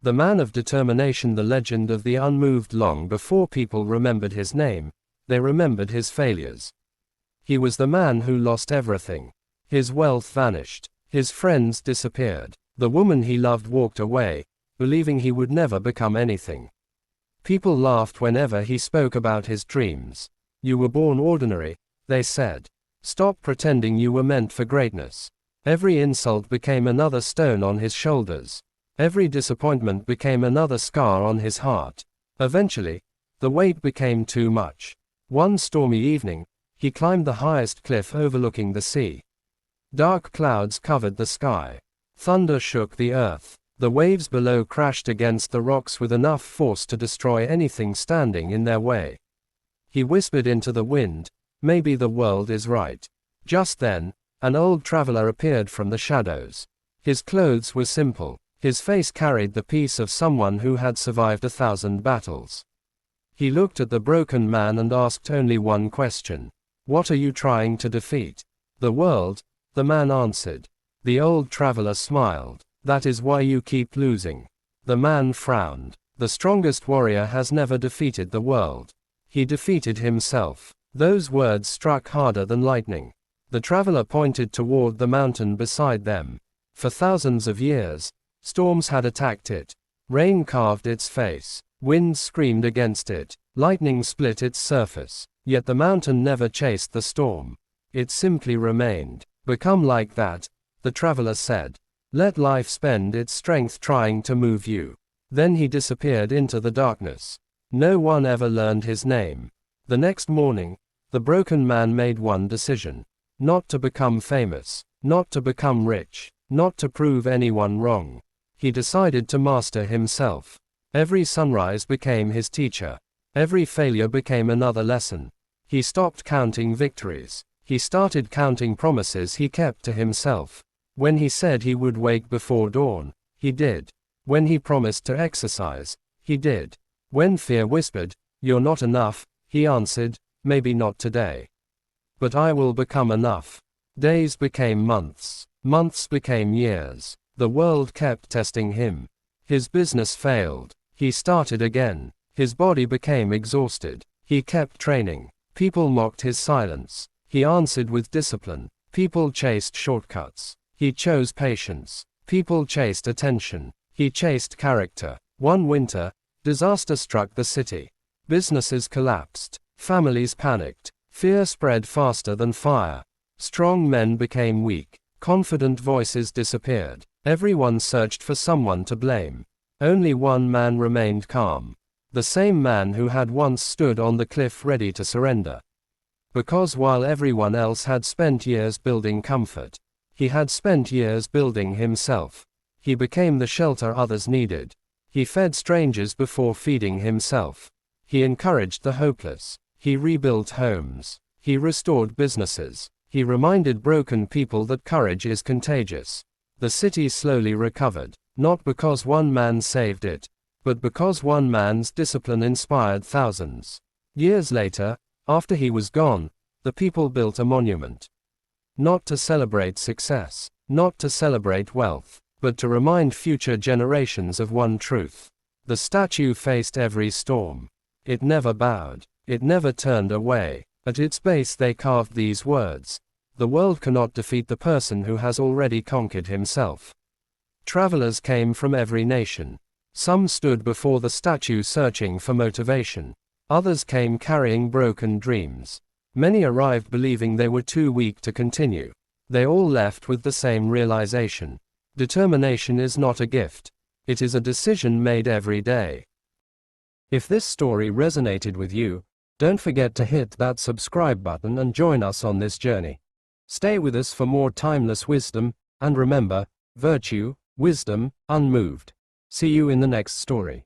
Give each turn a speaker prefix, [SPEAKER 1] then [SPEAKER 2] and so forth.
[SPEAKER 1] The man of determination, the legend of the unmoved. Long before people remembered his name, they remembered his failures. He was the man who lost everything. His wealth vanished. His friends disappeared. The woman he loved walked away, believing he would never become anything. People laughed whenever he spoke about his dreams. You were born ordinary, they said. Stop pretending you were meant for greatness. Every insult became another stone on his shoulders. Every disappointment became another scar on his heart. Eventually, the weight became too much. One stormy evening, he climbed the highest cliff overlooking the sea. Dark clouds covered the sky. Thunder shook the earth. The waves below crashed against the rocks with enough force to destroy anything standing in their way. He whispered into the wind, "Maybe the world is right." Just then, an old traveler appeared from the shadows. His clothes were simple. His face carried the peace of someone who had survived 1,000 battles. He looked at the broken man and asked only one question. "What are you trying to defeat?" "The world," the man answered. The old traveler smiled. "That is why you keep losing." The man frowned. The strongest warrior has never defeated the world. He defeated himself. Those words struck harder than lightning. The traveler pointed toward the mountain beside them. For thousands of years, storms had attacked it. Rain carved its face. Winds screamed against it. Lightning split its surface. Yet the mountain never chased the storm. It simply remained. "Become like that," the traveler said. "Let life spend its strength trying to move you." Then he disappeared into the darkness. No one ever learned his name. The next morning, the broken man made one decision. Not to become famous. Not to become rich. Not to prove anyone wrong. He decided to master himself. Every sunrise became his teacher. Every failure became another lesson. He stopped counting victories. He started counting promises he kept to himself. When he said he would wake before dawn, he did. When he promised to exercise, he did. When fear whispered, "You're not enough," he answered, "Maybe not today. But I will become enough." Days became months. Months became years. The world kept testing him. His business failed. He started again. His body became exhausted. He kept training. People mocked his silence. He answered with discipline. People chased shortcuts. He chose patience. People chased attention. He chased character. One winter, disaster struck the city. Businesses collapsed. Families panicked. Fear spread faster than fire. Strong men became weak. Confident voices disappeared. Everyone searched for someone to blame. Only one man remained calm. The same man who had once stood on the cliff ready to surrender. Because while everyone else had spent years building comfort, he had spent years building himself. He became the shelter others needed. He fed strangers before feeding himself. He encouraged the hopeless. He rebuilt homes. He restored businesses. He reminded broken people that courage is contagious. The city slowly recovered, not because one man saved it, but because one man's discipline inspired thousands. Years later, after he was gone, the people built a monument. Not to celebrate success, not to celebrate wealth, but to remind future generations of one truth. The statue faced every storm. It never bowed. It never turned away. At its base they carved these words: "The world cannot defeat the person who has already conquered himself." Travelers came from every nation. Some stood before the statue searching for motivation. Others came carrying broken dreams. Many arrived believing they were too weak to continue. They all left with the same realization. Determination is not a gift. It is a decision made every day. If this story resonated with you, don't forget to hit that subscribe button and join us on this journey. Stay with us for more timeless wisdom, and remember, virtue, wisdom, unmoved. See you in the next story.